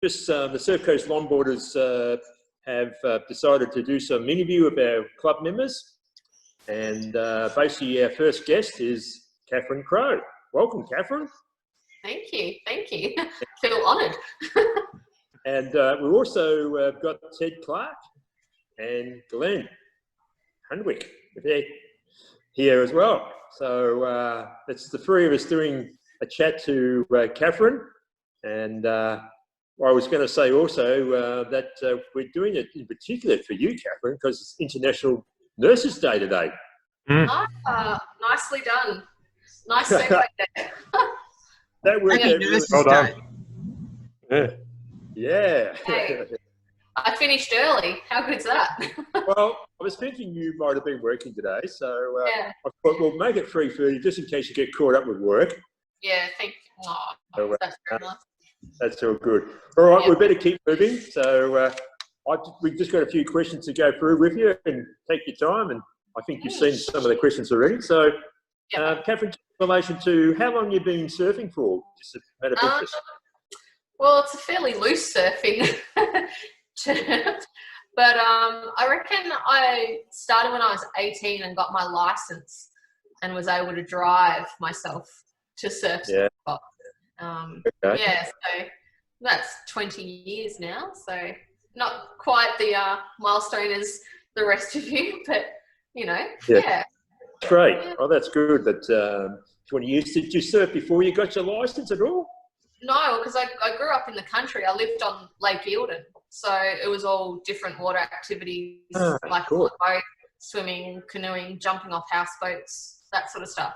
Just the Surf Coast Longboarders have decided to do some interview of our club members, and basically our first guest is Catherine Crowe. Welcome, Catherine. Thank you. Feel honoured. And we've also got Ted Clark and Glenn Hundwick here as well. So it's the three of us doing a chat to Catherine, and I was going to say also that we're doing it in particular for you, Catherine, because it's International Nurses Day today. Nicely done. Nice segue there. That worked out really well done. Yeah. Hey, I finished early. How good's that? Well, I was thinking you might have been working today, so Yeah. I thought we'll make it 3:30 just in case you get caught up with work. Yeah, that's fair enough. That's all good. All right, Yeah. we better keep moving. So we've just got a few questions to go through with you, and take your time. And I think you've seen some of the questions already. So, Catherine, in relation to how long you've been surfing for? Just a matter of interest. Well, it's a fairly loose surfing term, but I reckon I started when I was 18 and got my license and was able to drive myself to surf spot. Okay. Yeah, so that's 20 years now. So not quite the milestone as the rest of you, but yeah. Great. Yeah. Oh, that's good. That 20 years. Did you surf before you got your license at all? No, because I grew up in the country. I lived on Lake Eildon, so it was all different water activities like boat, swimming, canoeing, jumping off houseboats, that sort of stuff.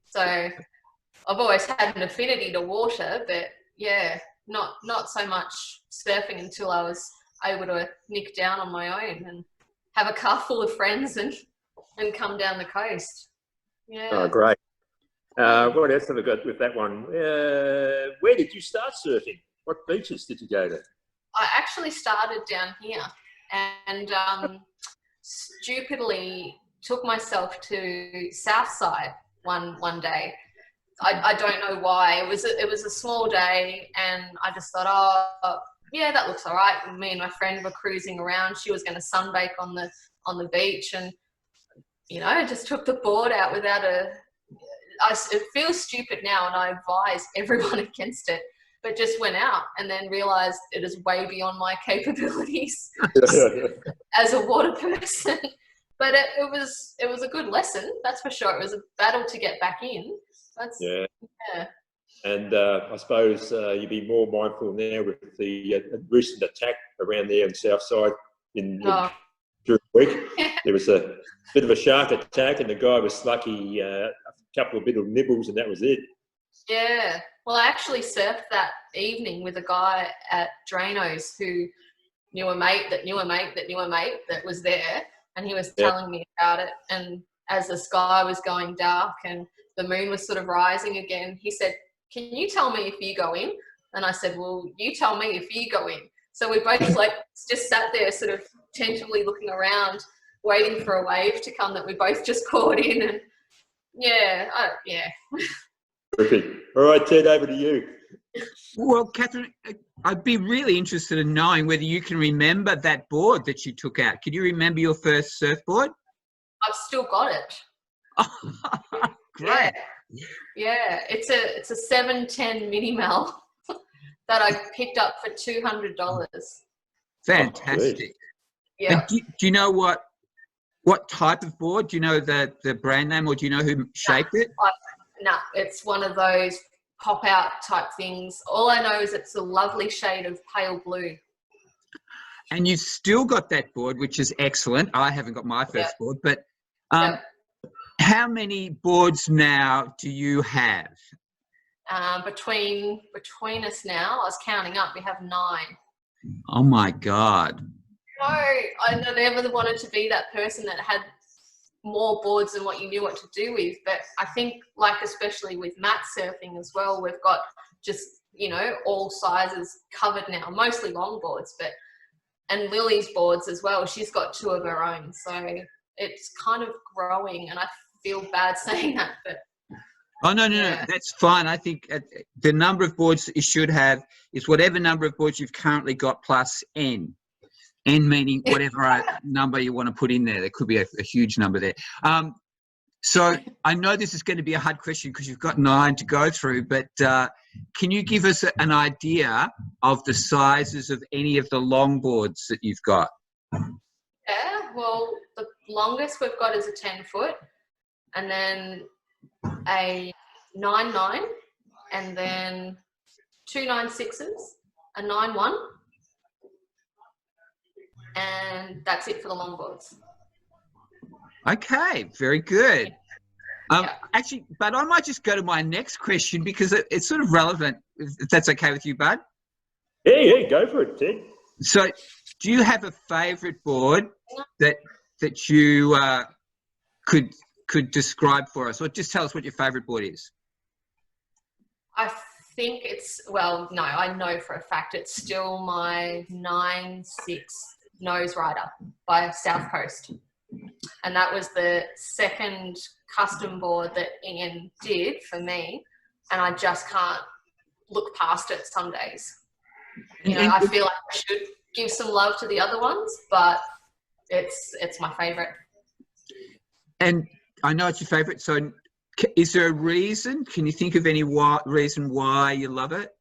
So I've always had an affinity to water, but yeah, not so much surfing until I was able to nick down on my own and have a car full of friends and come down the coast. Yeah. Oh, great. What else have I got with that one? Where did you start surfing? What beaches did you go to? I actually started down here and stupidly took myself to Southside one day. I don't know why. It was a small day, and I just thought, oh yeah, that looks all right. Me and my friend were cruising around. She was going to sunbake on the beach, and I just took the board out without it feels stupid now, and I advise everyone against it, but just went out and then realized it is way beyond my capabilities as a water person. But it was a good lesson, that's for sure. It was a battle to get back in. Yeah. And I suppose you'd be more mindful now with the recent attack around there in Southside during the week. There was a bit of a shark attack, and the guy was lucky, a couple of little nibbles, and that was it. Yeah. Well, I actually surfed that evening with a guy at Drano's who knew a mate that knew a mate that knew a mate that was there, and he was telling me about it. And as the sky was going dark and the moon was sort of rising again, he said, "Can you tell me if you go in?" And I said, "Well, you tell me if you go in." So we both just sat there sort of tentatively looking around, waiting for a wave to come that we both just caught in. And yeah. Perfect. All right, Ted, over to you. Well, Catherine, I'd be really interested in knowing whether you can remember that board that you took out. Can you remember your first surfboard? I've still got it. Great. Yeah. It's a 710 Mini-Mel that I picked up for $200. Fantastic. Yeah. And do you know what type of board? Do you know the brand name, or do you know who shaped it? No, it's one of those pop-out type things. All I know is it's a lovely shade of pale blue. And you've still got that board, which is excellent. I haven't got my first board, but how many boards now do you have? Between us now, I was counting up, we have 9. Oh my God. No, I never wanted to be that person that had more boards than what you knew what to do with. But I think, especially with mat surfing as well, we've got just, all sizes covered now, mostly long boards, and Lily's boards as well. She's got 2 of her own. So it's kind of growing, and I feel bad saying that, but Oh, no, that's fine. I think the number of boards that you should have is whatever number of boards you've currently got plus N. N meaning whatever number you want to put in there. There could be a huge number there. So I know this is going to be a hard question because you've got 9 to go through, but can you give us an idea of the sizes of any of the long boards that you've got? Yeah, well, the longest we've got is a 10-foot, and then a 9.9, and then 2 9.6s, a 9.1, and that's it for the longboards. Okay, very good. Yeah. Actually, but I might just go to my next question because it's sort of relevant, if that's okay with you, Bud. Yeah, go for it, Ted. So, do you have a favourite board that you could describe for us, or just tell us what your favourite board is? I think no, I know for a fact it's still my 9.6 Nose Rider by South Coast. And that was the second custom board that Ian did for me. And I just can't look past it some days. You know, I feel like I should give some love to the other ones, but it's my favourite. And I know it's your favourite. So is there a reason? Can you think of any reason why you love it?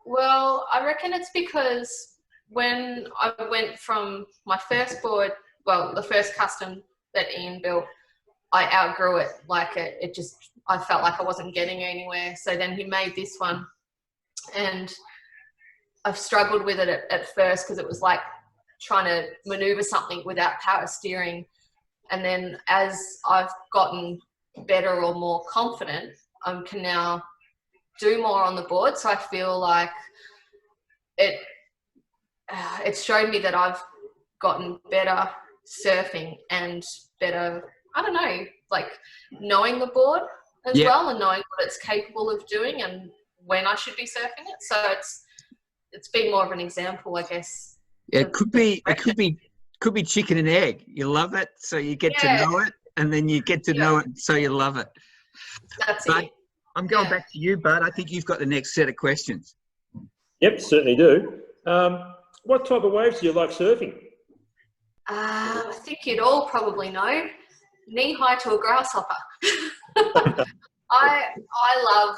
Well, I reckon it's because when I went from my first board, well, the first custom that Ian built, I outgrew it. Like I felt like I wasn't getting anywhere. So then he made this one, and I've struggled with it at first because it was like trying to maneuver something without power steering. And then as I've gotten better or more confident, I can now do more on the board. So I feel like it's showed me that I've gotten better surfing and better, I don't know, like knowing the board as well, and knowing what it's capable of doing and when I should be surfing it. So it's been more of an example, I guess. It could be chicken and egg. You love it, so you get to know it, and then you get to know it, so you love it. That's it. I'm going back to you, Bud. I think you've got the next set of questions. Yep, certainly do. What type of waves do you like surfing? I think you'd all probably know. Knee high to a grasshopper. I love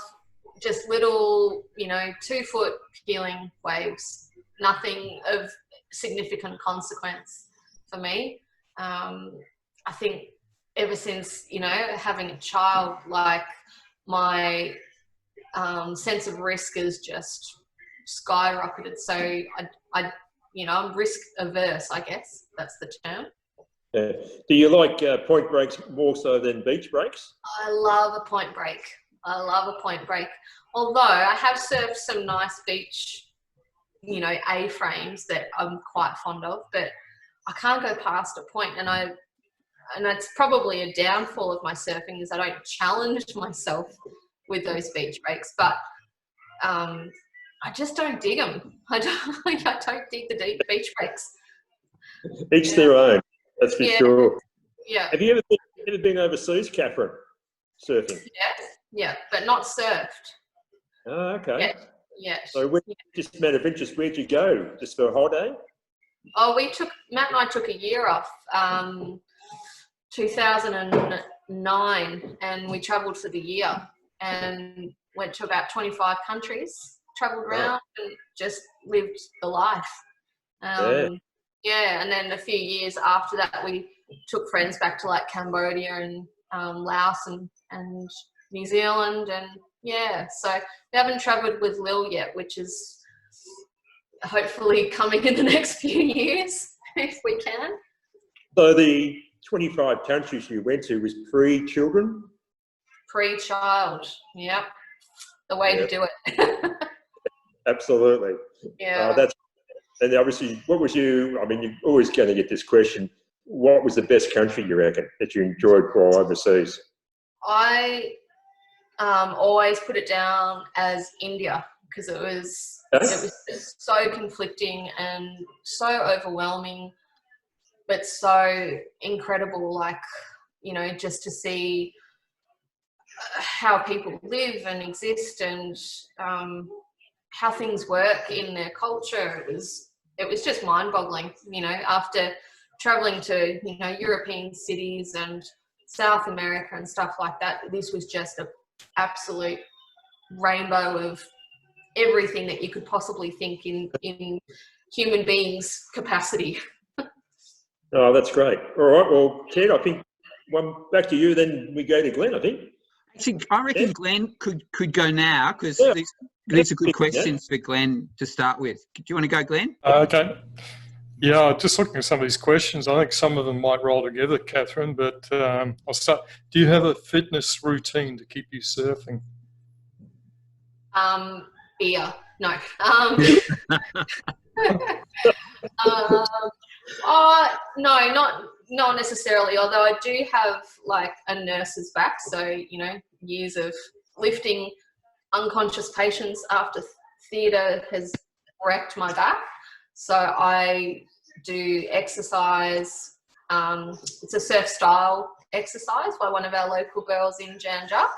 just little, 2-foot peeling waves. Nothing of significant consequence for me. I think ever since, having a child, like my sense of risk has just skyrocketed. So I'm risk averse, I guess that's the term. Do you like point breaks more so than beach breaks? I love a point break. Although I have surfed some nice beach, A-frames that I'm quite fond of, but I can't go past a point. And that's probably a downfall of my surfing, is I don't challenge myself with those beach breaks. But I just don't dig them. I don't dig the beach breaks. Each their own, that's for sure. Yeah. Have you ever been overseas, Catherine, surfing? Yeah, but not surfed. Oh, okay. Yeah. So just a matter of interest, where'd you go? Just for a holiday? Oh, Matt and I took a year off, 2009, and we travelled for the year and went to about 25 countries. Travelled around and just lived the life. And then a few years after that, we took friends back to like Cambodia and Laos and New Zealand, and so we haven't travelled with Lil yet, which is hopefully coming in the next few years if we can. So the 25 countries you went to was pre-children? Pre-child, yep. The way to do it. Absolutely. Yeah. And obviously, you're always going to get this question, what was the best country, you reckon, that you enjoyed while overseas? I always put it down as India, because it was just so conflicting and so overwhelming, but so incredible, just to see how people live and exist, and how things work in their culture. It was just mind-boggling, you know, after traveling to, you know, European cities and South America and stuff like that. This was just an absolute rainbow of everything that you could possibly think in human beings' capacity. Oh, that's great. All right, well, Ted, I think one back to you, then we go to Glenn, I think. Actually, I reckon Glenn could go now, because Yeah. these are good questions for Glenn to start with. Do you want to go, Glenn? Okay. Yeah, just looking at some of these questions, I think some of them might roll together, Catherine, but I'll start. Do you have a fitness routine to keep you surfing? Beer. No. No, not necessarily, although I do have like a nurse's back, so, you know, years of lifting unconscious patients after theatre has wrecked my back. So I do exercise. It's a surf style exercise by one of our local girls in Janjuk,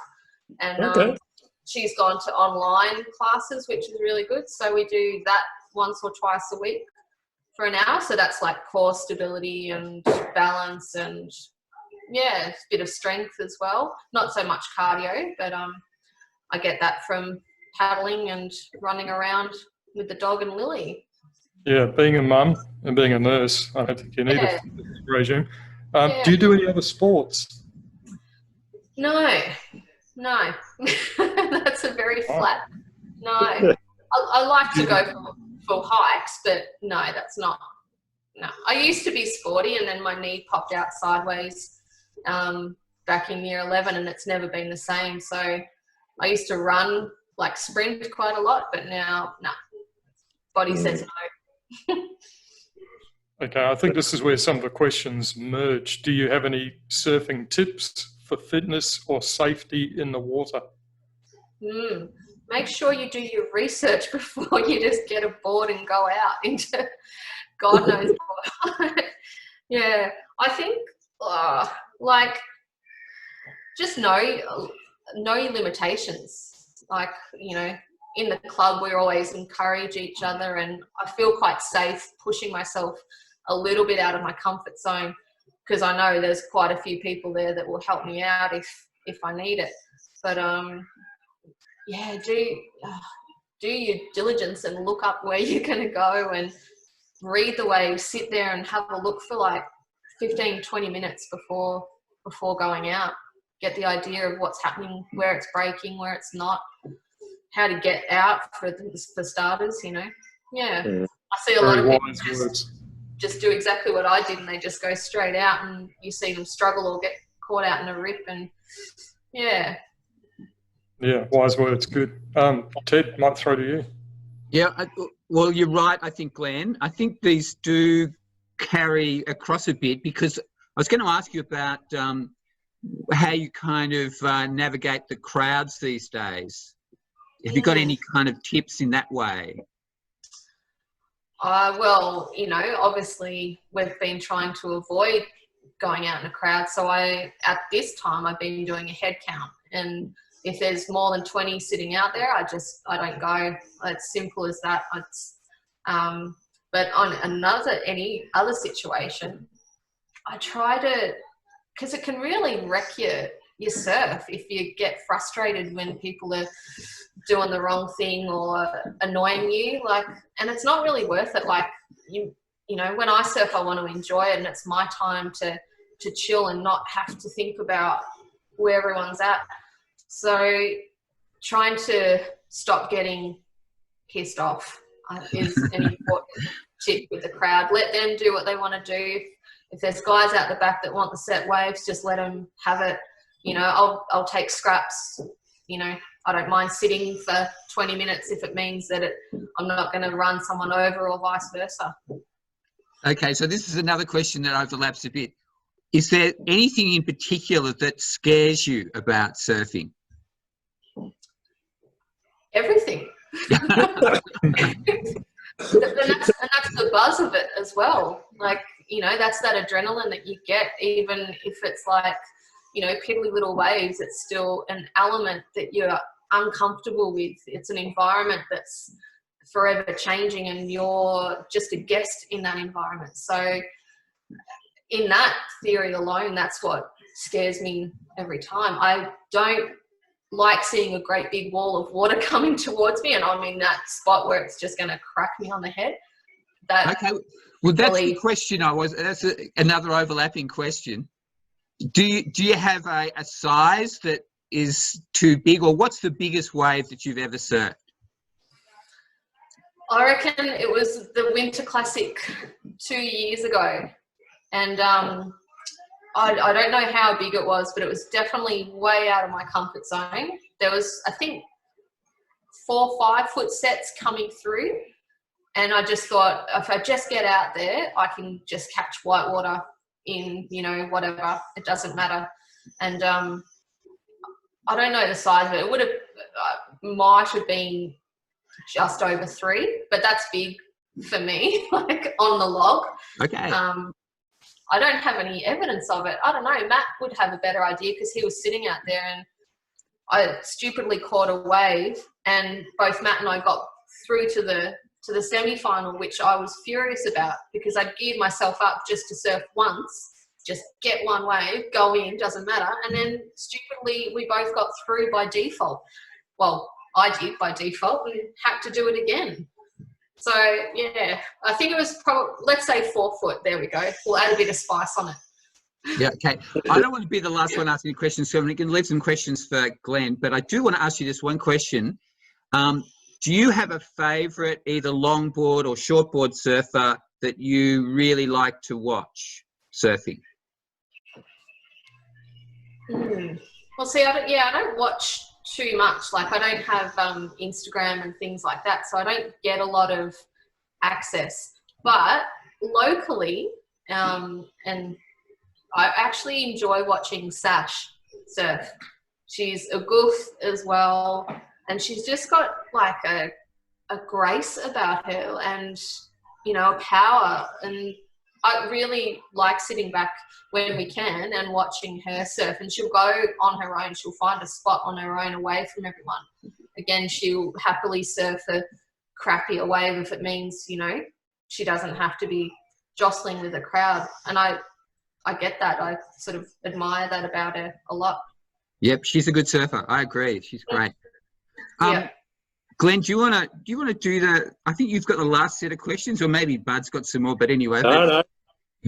and she's gone to online classes, which is really good. So we do that once or twice a week for an hour. So that's like core stability and balance, and yeah, a bit of strength as well. Not so much cardio, but I get that from paddling and running around with the dog and Lily. Yeah, being a mum and being a nurse, I don't think you need a fitness regime. Yeah. Do you do any other sports? No. That's a very flat no. I like to go for hikes, but no, that's not. No, I used to be sporty, and then my knee popped out sideways back in year 11, and it's never been the same. So I used to run, like sprint quite a lot, but now, no. Body says no. Okay, I think this is where some of the questions merge. Do you have any surfing tips for fitness or safety in the water? Make sure you do your research before you just get aboard and go out into God knows what. Yeah, I think like just know your limitations. Like, you know, in the club we always encourage each other, and I feel quite safe pushing myself a little bit out of my comfort zone, because I know there's quite a few people there that will help me out if I need it. But yeah, do your diligence and look up where you're going to go and read the waves, sit there and have a look for like 15-20 minutes before going out. Get the idea of what's happening, where it's breaking, where it's not, how to get out for starters, you know. Yeah. I see a lot of people just do exactly what I did, and they just go straight out, and you see them struggle or get caught out in a rip, and yeah. Yeah, wise words, good. Ted, might throw to you. Yeah, well, you're right, I think, Glenn. I think these do carry across a bit, because I was going to ask you about how you kind of navigate the crowds these days. Have you got any kind of tips in that way? Well, you know, obviously we've been trying to avoid going out in a crowd. So at this time, I've been doing a head count. And if there's more than 20 sitting out there, I don't go. It's simple as that. But on any other situation, I try to, because it can really wreck your surf if you get frustrated when people are doing the wrong thing or annoying you, like, and it's not really worth it. Like, you know, when I surf, I want to enjoy it, and it's my time to chill and not have to think about where everyone's at. So trying to stop getting pissed off is an important tip with the crowd. Let them do what they want to do. If there's guys out the back that want the set waves, just let them have it. You know, I'll take scraps. You know, I don't mind sitting for 20 minutes if it means that I'm not going to run someone over, or vice versa. Okay, so this is another question that overlaps a bit. Is there anything in particular that scares you about surfing? Everything. And that's the buzz of it as well. Like, you know, that's that adrenaline that you get, even if it's like you know, piddly little waves, it's still an element that you're uncomfortable with. It's an environment that's forever changing, and you're just a guest in that environment. So in that theory alone, that's what scares me every time. I don't like seeing a great big wall of water coming towards me, and I'm in that spot where it's just going to crack me on the head. Okay, well, that's the question that's another overlapping question. Do you have a size that is too big, or what's the biggest wave that you've ever surfed? I reckon it was the Winter Classic 2 years ago, and I don't know how big it was, but it was definitely way out of my comfort zone. There was, I think, 4 5-foot sets coming through, and I just thought, if I just get out there, I can just catch whitewater in, you know, whatever, it doesn't matter. And I don't know the size of it. It would have, might have been just over 3, but that's big for me, like on the log. Okay. I don't have any evidence of it. I don't know. Matt would have a better idea because he was sitting out there, and I stupidly caught a wave, and both Matt and I got through to the semi-final, which I was furious about because I'd geared myself up just to surf once, just get one wave, go in, doesn't matter. And then stupidly, we both got through by default. Well, I did by default and had to do it again. So, yeah, I think it was probably, let's say 4 foot. There we go. We'll add a bit of spice on it. Yeah, okay. I don't want to be the last one asking questions, so we can leave some questions for Glenn, but I do want to ask you this one question. Do you have a favourite either longboard or shortboard surfer that you really like to watch surfing? Well, see, I don't watch too much. Like, I don't have Instagram and things like that, so I don't get a lot of access. But locally, and I actually enjoy watching Sash surf. She's a goof as well, and she's just got like a grace about her, and, you know, a power. And I really like sitting back when we can and watching her surf, and she'll go on her own. She'll find a spot on her own away from everyone. Again, she'll happily surf a crappier wave if it means, you know, she doesn't have to be jostling with a crowd. And I get that. I sort of admire that about her a lot. Yep, she's a good surfer. I agree. She's great. Yeah. Glenn, do you want to do the? I think you've got the last set of questions, or maybe Bud's got some more. But anyway, No.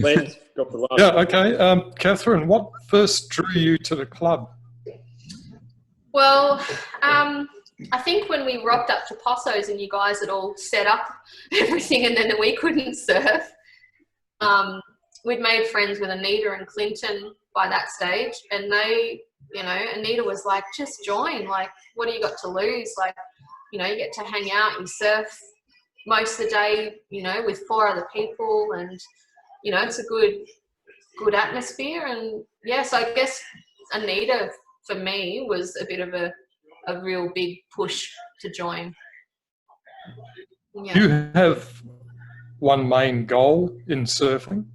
Glenn's got the last. Yeah, okay. Catherine, what first drew you to the club? Well, I think when we rocked up to Posso's and you guys had all set up everything, and then we couldn't surf, we'd made friends with Anita and Clinton by that stage, and they, you know, Anita was like, just join. Like, what do you got to lose? Like, you know, you get to hang out, you surf most of the day, you know, with 4 other people, and, you know, it's a good atmosphere. And yeah, so I guess Anita for me was a bit of a real big push to join. Yeah. Do you have one main goal in surfing?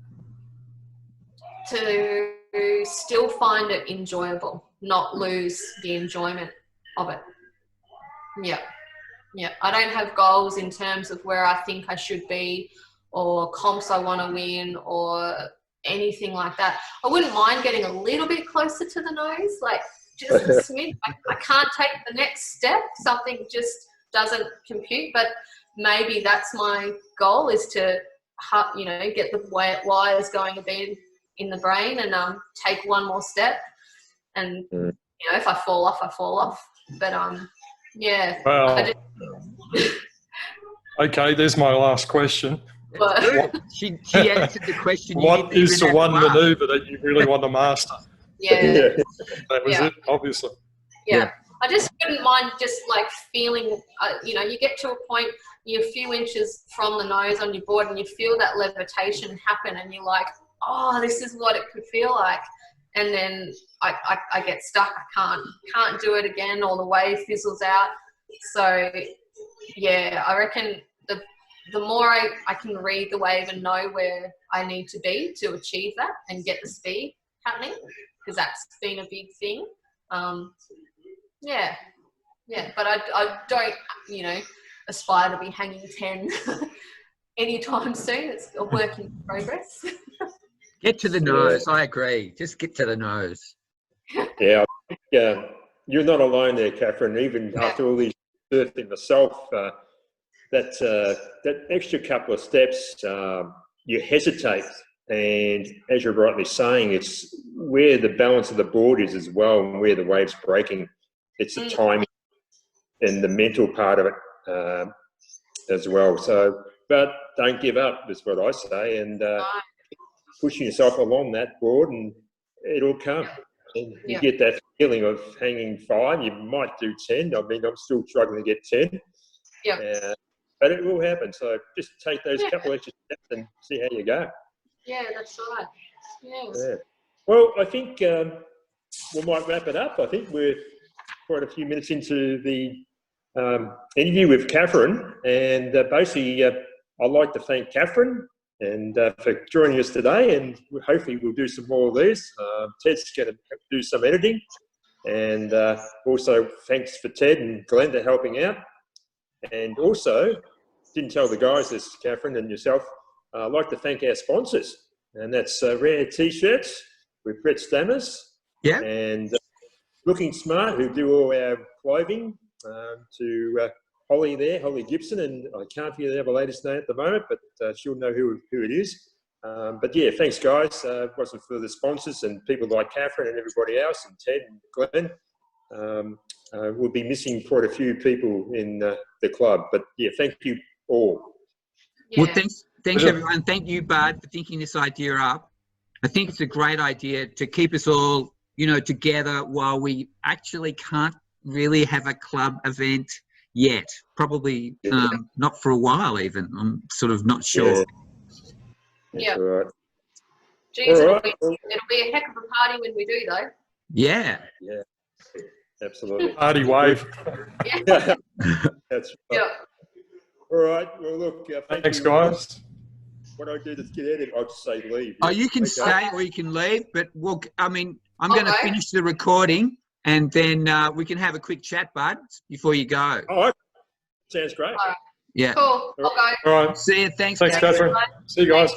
To still find it enjoyable, not lose the enjoyment of it. Yeah, I don't have goals in terms of where I think I should be, or comps I want to win, or anything like that. I wouldn't mind getting a little bit closer to the nose, like just a smidge. I can't take the next step. Something just doesn't compute, but maybe that's my goal, is to, you know, get the wires going a bit in the brain and take one more step. And, you know, if I fall off, I fall off. But, yeah. Well, okay, there's my last question. she answered the question. What is the one manoeuvre that you really want to master? Yeah. That was it, obviously. Yeah. I just wouldn't mind just like feeling, you know, you get to a point, you're a few inches from the nose on your board and you feel that levitation happen and you're like, oh, this is what it could feel like. And then I get stuck. I can't do it again, or the wave fizzles out. So yeah, I reckon the more I can read the wave and know where I need to be to achieve that and get the speed happening, because that's been a big thing. Yeah, but I don't, you know, aspire to be hanging 10 anytime soon. It's a work in progress. Get to the nose. I agree. Just get to the nose. Yeah, I think, you're not alone there, Catherine. Even after all these surfing myself, that extra couple of steps, you hesitate. And as you're rightly saying, it's where the balance of the board is as well, and where the wave's breaking. It's the timing and the mental part of it as well. So, but don't give up, is what I say, and pushing yourself along that board, and it'll come. And you get that feeling of hanging 5. You might do 10. I mean, I'm still struggling to get 10. Yeah. But it will happen. So just take those couple extra steps and see how you go. Yeah, that's right. Yeah. Well, I think we might wrap it up. I think we're quite a few minutes into the interview with Catherine, and basically I'd like to thank Catherine and for joining us today, and hopefully we'll do some more of these. Ted's going to do some editing, and also thanks for Ted and Glenda helping out. And also, didn't tell the guys this, Catherine and yourself, I'd like to thank our sponsors, and that's Rare T-shirts with Brett Stammers and Looking Smart, who do all our clothing, to Holly there, Holly Gibson, and I can't hear the latest name at the moment, but she'll know who it is. But yeah, thanks guys. If it wasn't for the sponsors and people like Catherine and everybody else, and Ted and Glenn, we'll be missing quite a few people in the club. But yeah, thank you all. Well, thanks everyone. Thank you, Bud, for thinking this idea up. I think it's a great idea to keep us all, you know, together while we actually can't really have a club event yet. Probably not for a while even. I'm sort of not sure. Yeah. All right. Geez, it'll be a heck of a party when we do, though. Yeah. Yeah. Absolutely. Party wave. Yeah. That's right. Yeah. All right. Well, look. Thanks, guys. What do I do to get out of it? I'll just say leave. Oh, you can stay or you can leave, but we'll, I mean, I'm going to finish the recording and then we can have a quick chat, Bud, before you go. All right. Sounds great. All right. Yeah. Cool. I'll go. All right. See you. Thanks, Thanks, Catherine. See you guys.